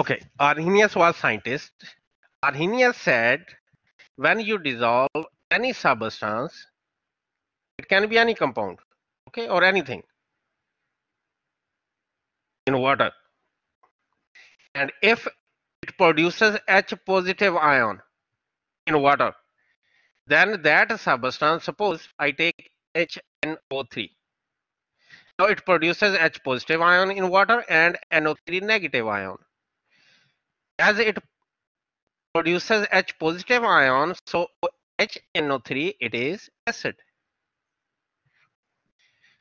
Okay, Arrhenius was scientist. Arrhenius said when you dissolve any substance, it can be any compound, okay, or anything in water. And if it produces H positive ion in water, then that substance, suppose I take HNO3. Now it produces H positive ion in water and NO3 negative ion. As it produces H positive ion, so HNO3 it is acid.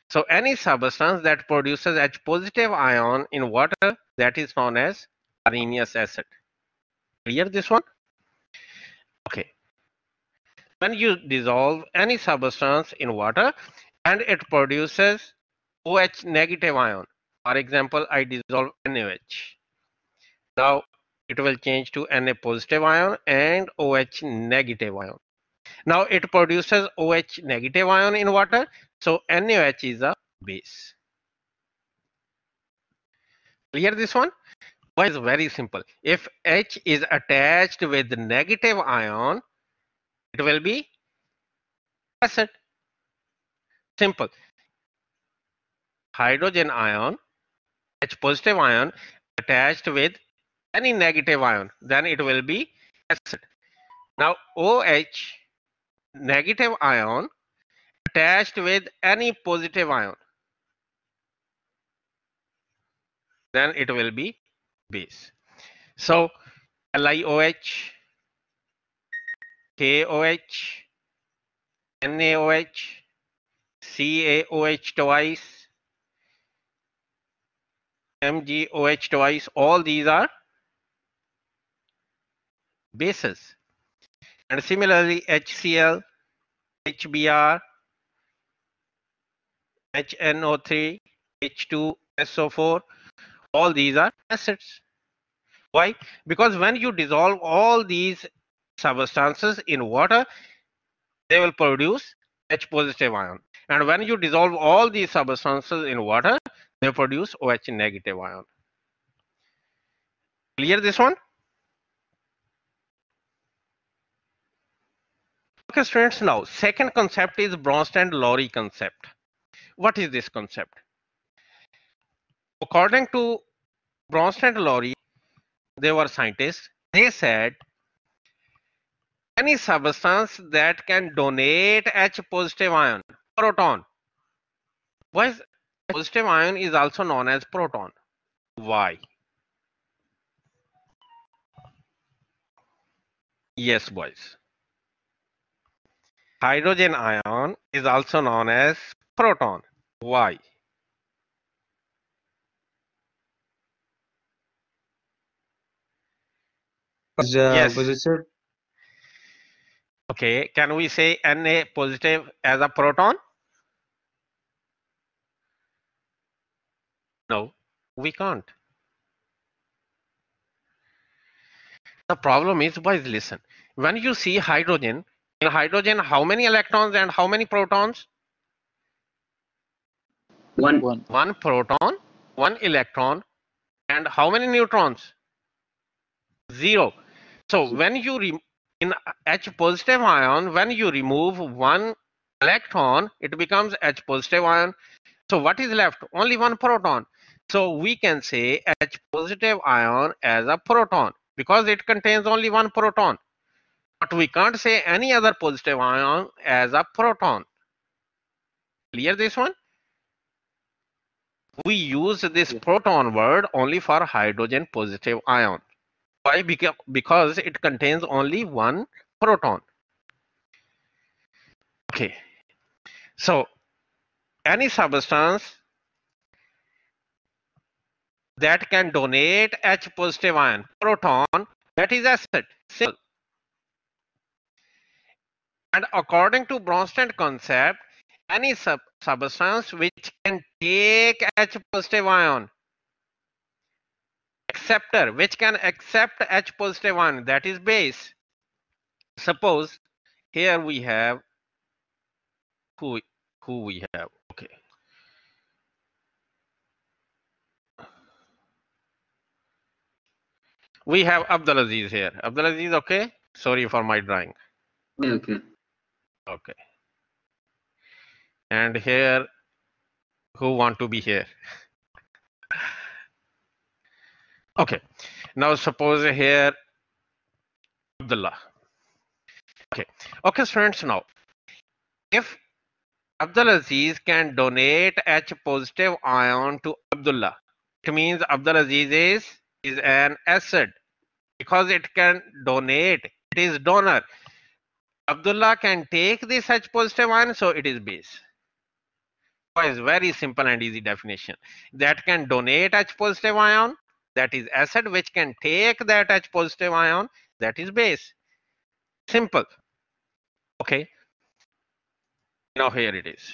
So any substance that produces H positive ion in water, that is known as Arrhenius acid. Clear this one? Okay. When you dissolve any substance in water and it produces OH negative ion, for example, I dissolve NaOH. Now it will change to Na positive ion and OH negative ion. Now it produces OH negative ion in water, so NaOH is a base. Clear this one? Why is very simple. If H is attached with negative ion, it will be acid. Simple. Hydrogen ion, H positive ion attached with any negative ion, then it will be acid. Now OH negative ion attached with any positive ion, then it will be base. So LiOH, KOH, NaOH, CaOH twice, MgOH twice, all these are bases. And similarly HCl, HBr, HNO3, H2SO4, all these are acids. Why? Because when you dissolve all these substances in water, they will produce H positive ion. And when you dissolve all these substances in water, they produce OH negative ion. Clear this one? Okay, students, now second concept is Bronsted-Lowry concept. What is this concept? According to Bronsted-Lowry, they were scientists. They said any substance that can donate H positive ion, proton. Why is positive ion is also known as proton? Why? Yes, boys. Hydrogen ion is also known as proton. Why? Yes. Positive. Okay. Can we say Na positive as a proton? No, we can't. The problem is, boys, listen. When you see hydrogen, in hydrogen, how many electrons and how many protons? One. One proton, one electron, and how many neutrons? Zero. So when you in H positive ion, when you remove one electron, it becomes H positive ion. So what is left? Only one proton. So we can say H positive ion as a proton because it contains only one proton. But we can't say any other positive ion as a proton. Clear this one? We use this proton word only for hydrogen positive ion. Why? Because it contains only one proton. Okay. So any substance that can donate H positive ion, proton, that is acid. Simple. And according to Bronsted concept, any substance which can take H positive ion, acceptor which can accept H positive ion, that is base. Suppose here we have who we have. Okay. We have Abdulaziz here. Abdulaziz, okay? Sorry for my drawing. Okay. Okay. And here, who want to be here? Okay. Now suppose here, Abdullah. Okay. Okay, students, now, if Abdulaziz can donate H positive ion to Abdullah, it means Abdulaziz is an acid because it can donate. It is donor. Abdullah can take this H positive ion, so it is base. Is very simple and easy definition. That can donate H positive ion, that is acid, which can take that H positive ion, that is base. Simple. Okay. Now here it is.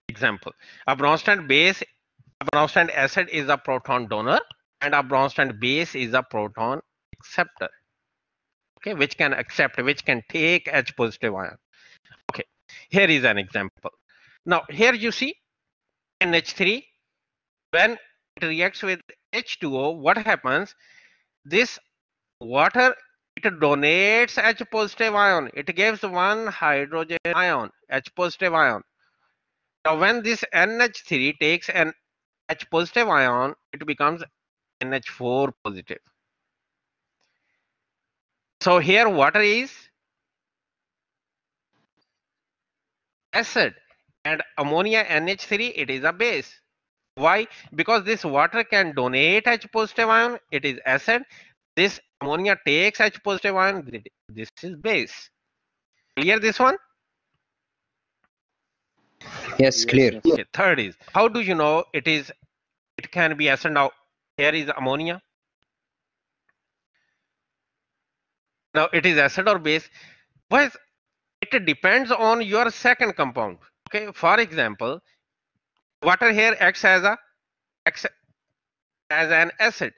Example. A Bronsted base, a Bronsted acid is a proton donor and a Bronsted base is a proton acceptor. Okay, which can accept, which can take H positive ion. Okay, here is an example. Now here you see NH3, when it reacts with H2O, what happens? This water, it donates H positive ion. It gives one hydrogen ion, H positive ion. Now when this NH3 takes an H positive ion, it becomes NH4 positive. So here water is acid and ammonia NH3, it is a base. Why? Because this water can donate H positive ion, it is acid. This ammonia takes H positive ion, this is base. Clear this one? Yes, clear. Okay, third is, how do you know it can be acid? Now here is ammonia. Now it is acid or base. Why? It depends on your second compound. Okay, for example, water here acts as an acid.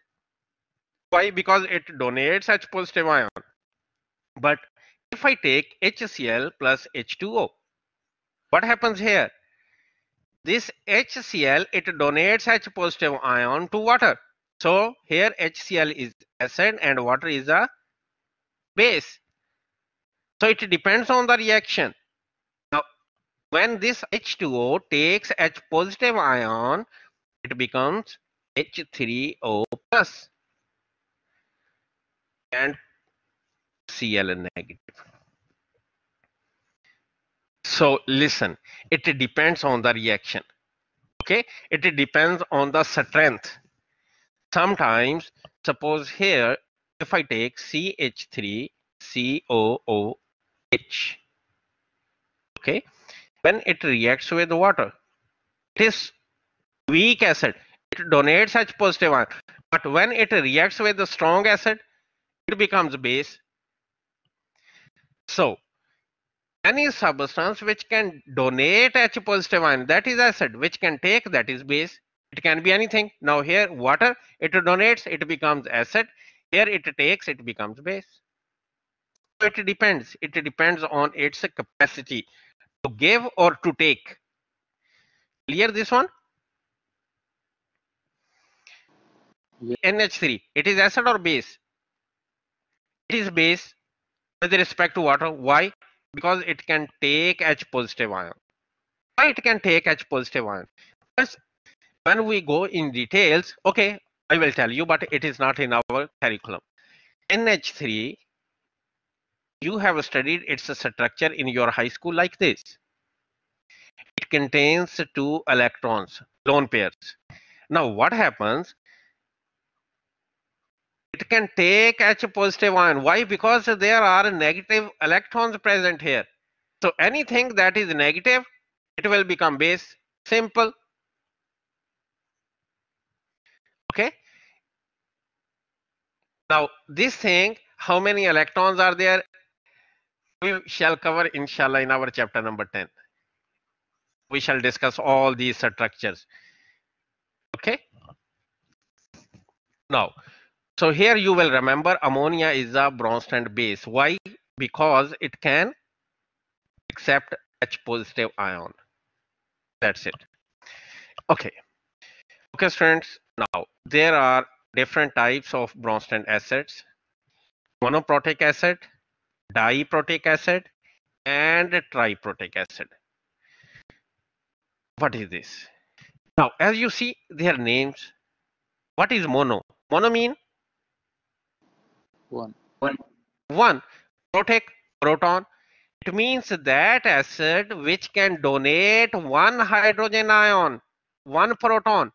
Why? Because it donates H positive ion. But if I take HCl plus H2O, what happens here? This HCl, it donates H positive ion to water. So here HCl is acid and water is a base. So it depends on the reaction. Now, when this H2O takes H positive ion, it becomes H3O plus and Cl negative. So listen, it depends on the reaction. Okay, it depends on the strength. Sometimes, suppose here, if I take CH3COOH, okay, when it reacts with water, it is weak acid. It donates H positive ion. But when it reacts with the strong acid, it becomes base. So any substance which can donate H positive ion, that is acid, which can take, that is base. It can be anything. Now here water, it donates, it becomes acid. Here it takes, it becomes base. So it depends. It depends on its capacity to give or to take. Clear this one? Yeah. NH3, it is acid or base? It is base with respect to water. Why? Because it can take H positive ion. Why it can take H positive ion? Because when we go in details, okay, I will tell you, but it is not in our curriculum. NH3, you have studied its structure in your high school like this. It contains 2 electrons, lone pairs. Now what happens? It can take H positive ion. Why? Because there are negative electrons present here. So anything that is negative, it will become base. Simple. Okay. Now this thing, how many electrons are there? We shall cover inshallah in our chapter number 10. We shall discuss all these structures. Okay. Now, so here you will remember ammonia is a Bronsted base. Why? Because it can accept H positive ion. That's it. Okay. Okay, students. Now there are different types of Bronsted acids: monoprotic acid, diprotic acid, and triprotic acid. What is this? Now, as you see their names, what is mono? Mono mean One. one. Protic, proton. It means that acid which can donate one hydrogen ion, one proton.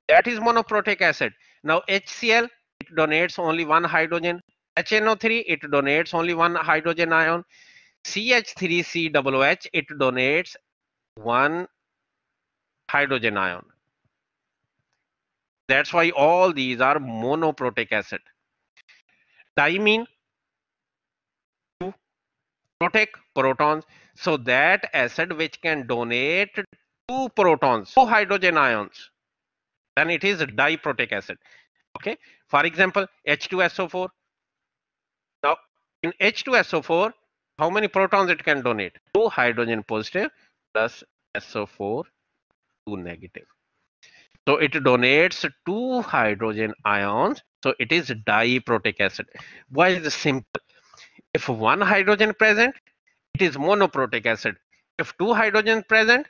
That is monoprotic acid. Now HCl, it donates only one hydrogen. HNO3, it donates only one hydrogen ion. CH3COOH, it donates one hydrogen ion. That's why all these are monoprotic acid. Diamine, two protic, protons. So that acid which can donate two protons, two hydrogen ions, then it is diprotic acid. Okay. For example, H2SO4. Now in H2SO4, how many protons it can donate? Two hydrogen positive plus SO4, two negative. So it donates two hydrogen ions. So it is diprotic acid. Why is it simple? If one hydrogen present, it is monoprotic acid. If two hydrogen present,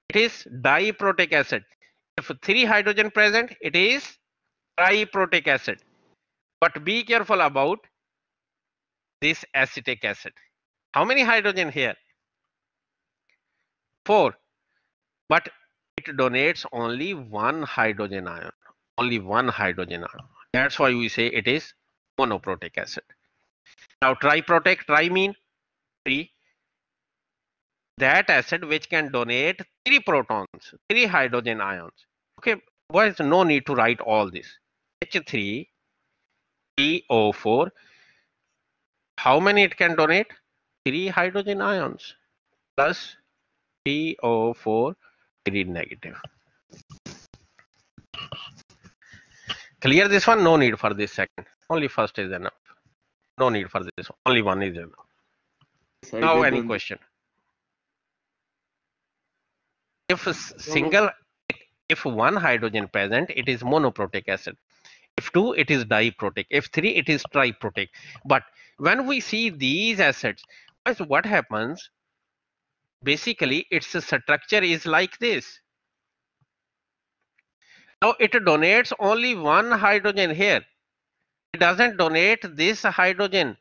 it is diprotic acid. If three hydrogen present, it is triprotic acid. But be careful about this acetic acid. How many hydrogen here? 4. But it donates only one hydrogen ion. Only one hydrogen ion. That's why we say it is monoprotic acid. Now triprotic, tri mean 3. That acid which can donate 3 protons, 3 hydrogen ions. Okay, boys, no need to write all this. H3PO4. How many it can donate? 3 hydrogen ions plus PO4, 3 negative. Clear this one? No need for this second. Only first is enough. No need for this one. Only one is enough. Now any question? If if one hydrogen present, it is monoprotic acid. If 2, it is diprotic. If 3, it is triprotic. But when we see these acids, what happens? Basically, its structure is like this. Now it donates only one hydrogen here. It doesn't donate this hydrogen.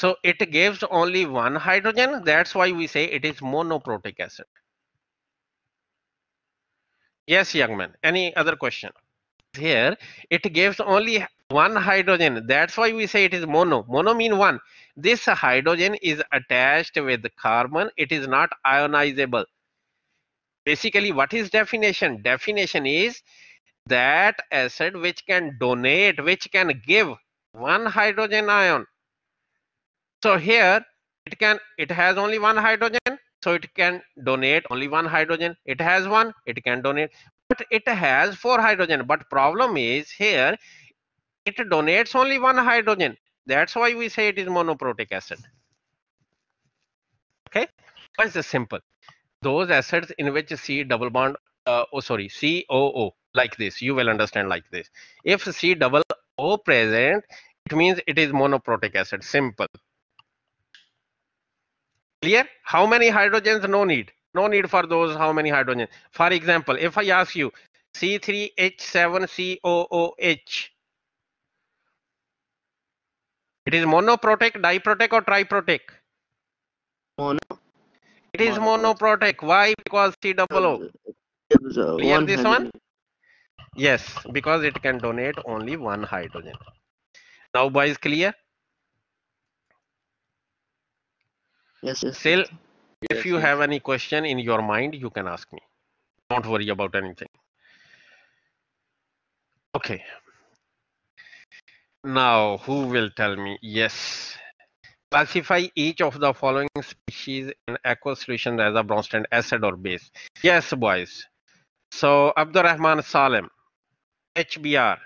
So it gives only one hydrogen. That's why we say it is monoprotic acid. Yes, young man. Any other question? Here, it gives only one hydrogen. That's why we say it is mono. Mono mean one. This hydrogen is attached with carbon. It is not ionizable. Basically, what is definition? Definition is that acid which can donate, which can give one hydrogen ion. So here it has only one hydrogen, so it can donate only one hydrogen. It has one, it can donate, but it has 4 hydrogen. But problem is here it donates only one hydrogen. That's why we say it is monoprotic acid. Okay, it's just simple. Those acids in which C double bond, COO, like this, you will understand like this. If C double O present, it means it is monoprotic acid. Simple. Clear? How many hydrogens? No need. No need for those how many hydrogens. For example, if I ask you C3H7COOH, it is monoprotic, diprotic, or triprotic? Mono. It is monoprotic. Why? Because C double O. Clear this one? Yes, because it can donate only one hydrogen. Now, boys, clear? Yes. Still, if you have any question in your mind, you can ask me. Don't worry about anything. Okay. Now, who will tell me? Yes. Classify each of the following species in aqueous solution as a Bronsted acid or base. Yes, boys. So, Abdurrahman Salem, HBr.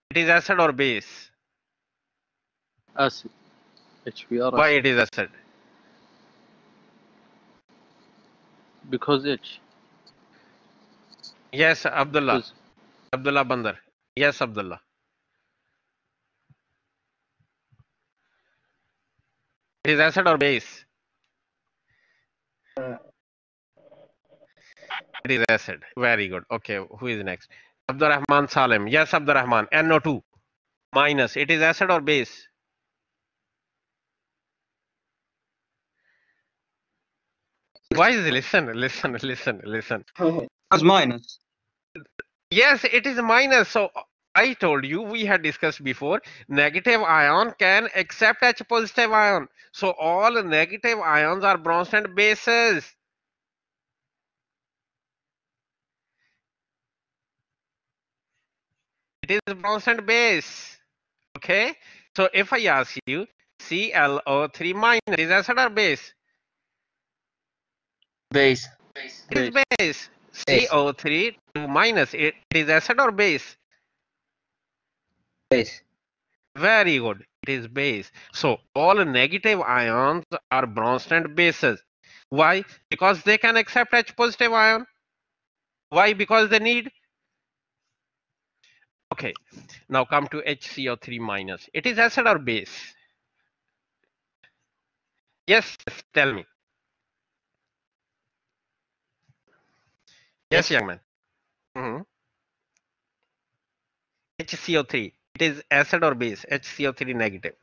It is acid or base? Acid. HBr. Why it is acid? Because H. Yes, Abdullah. Abdullah Bandar. Yes, Abdullah. It is acid or base? It is acid. Very good. Okay, who is next? Abdurrahman Salim. Yes, Abdurrahman. NO2 minus. It is acid or base? Why is listen. Because minus. Yes, it is minus. So I told you we had discussed before. Negative ion can accept H positive ion. So all negative ions are Bronsted bases. It is Bronsted base. Okay. So if I ask you ClO3 minus is acid or base? Base. It is base. CO3 minus it is acid or base? Base. Very good. It is base. So all negative ions are Bronsted bases. Why? Because they can accept H positive ion. Why? Because they need. Okay. Now come to HCO3 minus. It is acid or base? Yes. Tell me. Yes, young man. HCO3. It is acid or base? HCO3 negative.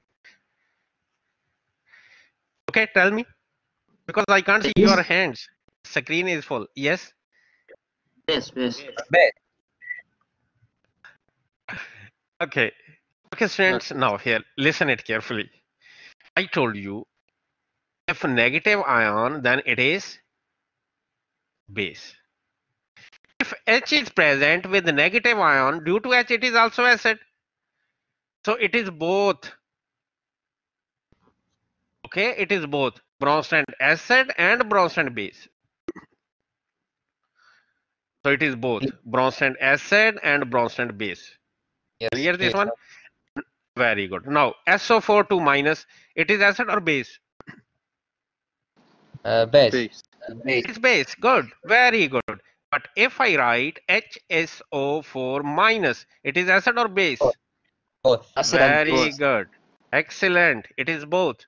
Okay. Tell me. Because I can't see your hands. Screen is full. Yes. Base. Base. Okay. Okay, students. Now here, listen it carefully. I told you if negative ion, then it is base. If H is present with negative ion, due to H it is also acid. So it is both. Okay, it is both Bronsted acid and Bronsted base. So it is both Bronsted acid and Bronsted base. Yes. Clear this Yes. one? Very good. Now SO4 2 minus, it is acid or base? Base. It's base. Good. Very good. But if I write HSO4 minus, it is acid or base? Both. Acid and Very base. good. Excellent. It is both.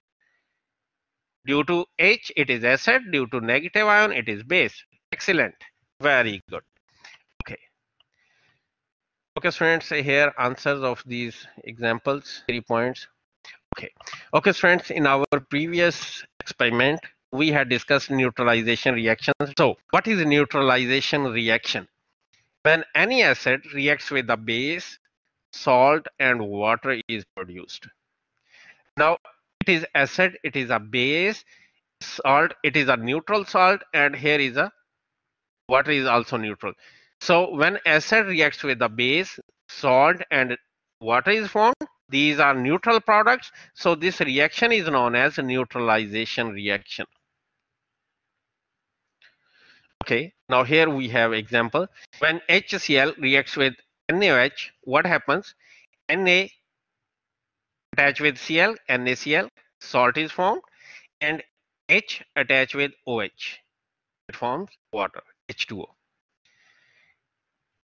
Due to H, it is acid. Due to negative ion, it is base. Excellent. Very good. Okay. Okay, students, here answers of these examples, 3 points. Okay. Okay, friends, in our previous experiment, we had discussed neutralization reactions. So, what is neutralization reaction? When any acid reacts with a base, salt, and water is produced. Now, it is acid, it is a base, salt, it is a neutral salt, and here is a water is also neutral. So, when acid reacts with the base, salt, and water is formed, these are neutral products. So, this reaction is known as neutralization reaction. Okay, now here we have example. When HCl reacts with NaOH, what happens? Na attach with Cl, NaCl, salt is formed, and H attach with OH. It forms water, H2O.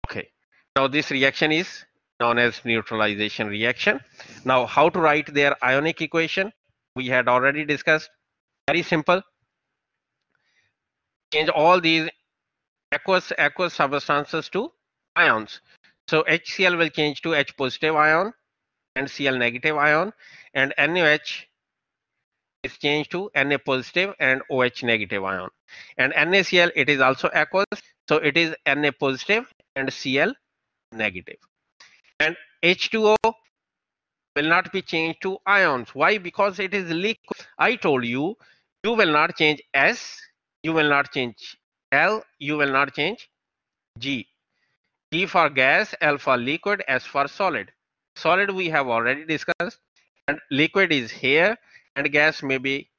Okay, now this reaction is known as neutralization reaction. Now, how to write their ionic equation? We had already discussed. Very simple. Change all these aqueous substances to ions. So HCl will change to H positive ion and Cl negative ion, and NaOH is changed to Na positive and OH negative ion. And NaCl, it is also aqueous, so it is Na positive and Cl negative. And H2O will not be changed to ions. Why? Because it is liquid. I told you, you will not change S, you will not change L, you will not change G. G for gas, L for liquid, S for solid. Solid we have already discussed, and liquid is here, and gas may be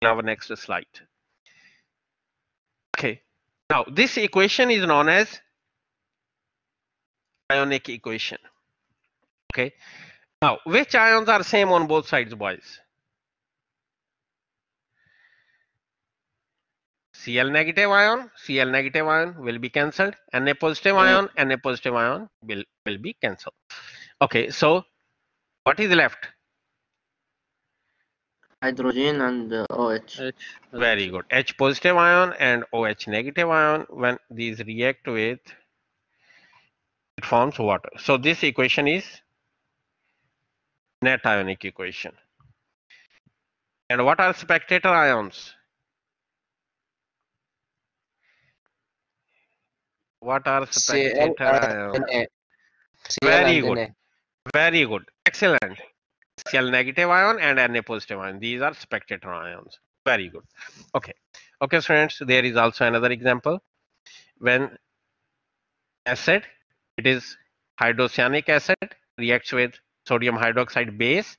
in our next slide. Okay. Now this equation is known as ionic equation. Okay. Now which ions are same on both sides, boys? Cl negative ion will be cancelled. Na positive ion will be cancelled. Okay, so what is left? Hydrogen and OH. H. Very good. H positive ion and OH negative ion, when these react with, it forms water. So this equation is net ionic equation. And what are spectator ions? What are Cl spectator ions? and Na. Cl Very and good. Na. Very good. Excellent. Cl negative ion and Na positive ion. These are spectator ions. Very good. Okay. Okay, friends, there is also another example. When acid, it is hydrocyanic acid, reacts with sodium hydroxide base,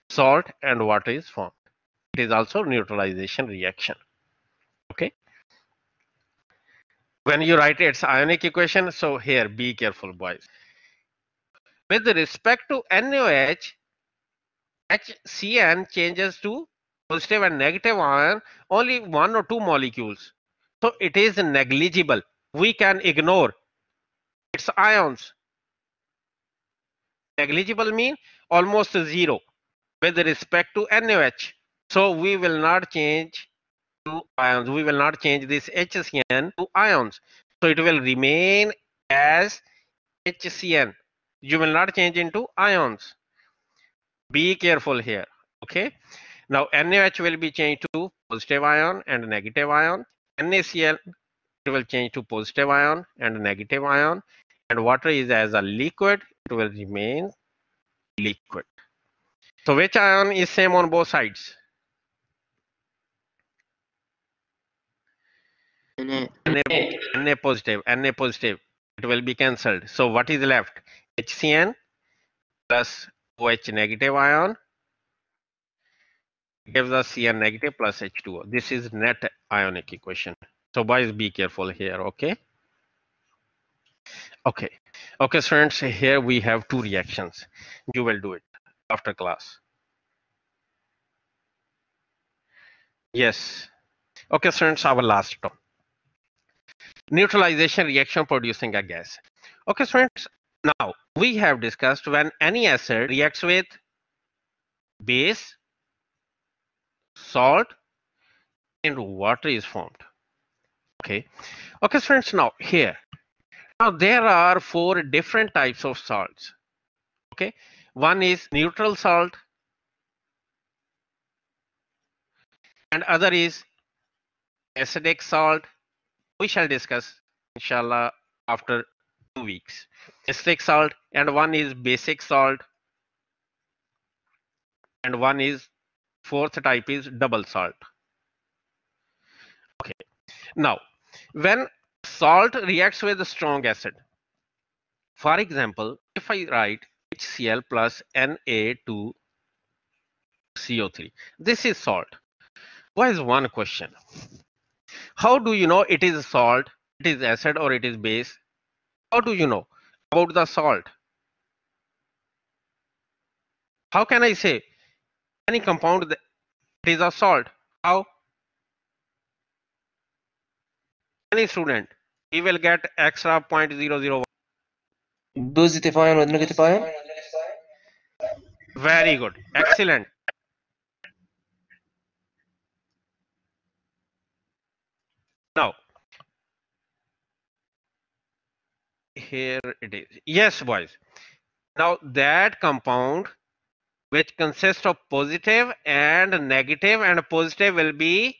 salt, and water is formed. It is also neutralization reaction. Okay. When you write its ionic equation, so here, be careful, boys. With respect to NaOH, HCN changes to positive and negative ion only 1 or 2 molecules. So it is negligible. We can ignore its ions. Negligible mean almost zero with respect to NaOH. So we will not change to ions. We will not change this HCN to ions. So it will remain as HCN. You will not change into ions. Be careful here. Okay. Now NaOH will be changed to positive ion and negative ion. NaCl will change to positive ion and negative ion. And water is as a liquid, it will remain liquid. So which ion is same on both sides? Na. Na positive. It will be cancelled. So what is left? HCN plus OH negative ion gives us Cn negative plus H2O. This is net ionic equation. So boys, be careful here, okay? Okay. Okay, friends, here we have two reactions. You will do it after class. Yes. Okay, friends, our last term. Neutralization reaction producing a gas. Okay, friends, now we have discussed when any acid reacts with base, salt, and water is formed. Okay. Okay, friends, now here. Now there are 4 different types of salts. Okay. One is neutral salt and other is acidic salt. We shall discuss inshallah after 2 weeks. Acidic salt, and one is basic salt, and one is 4th type is double salt. Okay. Now, when salt reacts with a strong acid, for example, if I write HCl plus Na2CO3, this is salt. Why is one question? How do you know it is salt, it is acid, or it is base? How do you know about the salt? How can I say any compound that it is a salt? How? Any student, he will get extra 0.001. Positive ion with negative ion. Very good. Excellent. Now, here it is. Yes, boys. Now, that compound which consists of positive and negative, and positive will be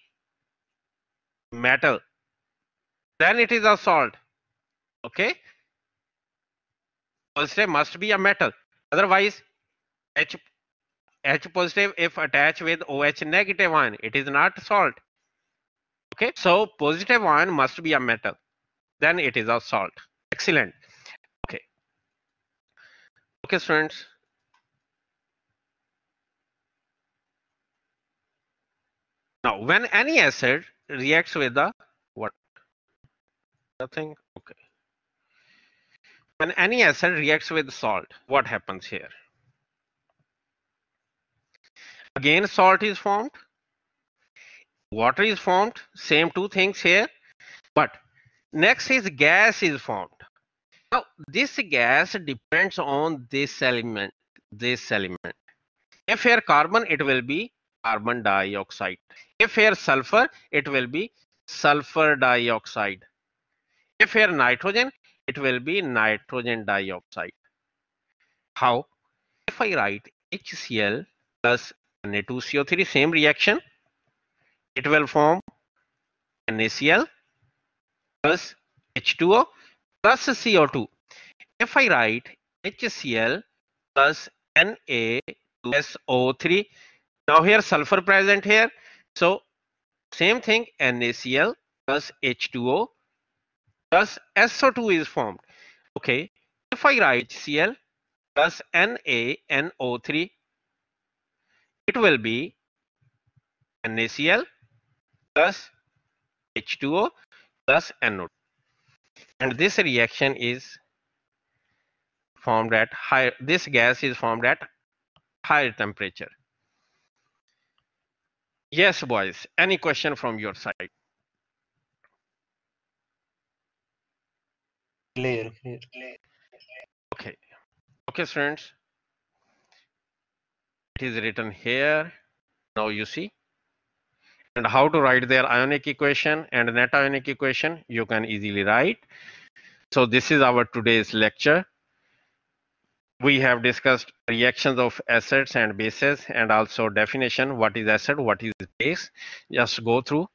metal. Then it is a salt. Okay. Positive must be a metal. Otherwise, H positive if attached with OH negative ion, it is not salt. Okay. So positive ion must be a metal. Then it is a salt. Excellent. Okay. Okay, students. Now, when any acid reacts with the what? Nothing. Okay. When any acid reacts with salt, what happens here? Again, salt is formed. water is formed, same two things here, but next is gas is formed. Now this gas depends on this element, this element. If here carbon, it will be carbon dioxide. If here sulfur, it will be sulfur dioxide. If here nitrogen, it will be nitrogen dioxide. How? If I write HCl plus Na2CO3, same reaction, it will form NaCl plus H2O plus CO2. If I write HCl plus Na2SO3, now here sulfur present here, so same thing, NaCl plus H2O plus SO2 is formed. Okay, if I write Cl plus NaNO3, it will be NaCl plus H2O plus NO2. And this reaction is formed at higher, this gas is formed at higher temperature. Yes, boys, any question from your side? Clear. Okay, okay, students. It is written here. Now you see. And how to write their ionic equation and net ionic equation, you can easily write. So this is our today's lecture. We have discussed reactions of acids and bases and also definition, what is acid, what is base. Just go through.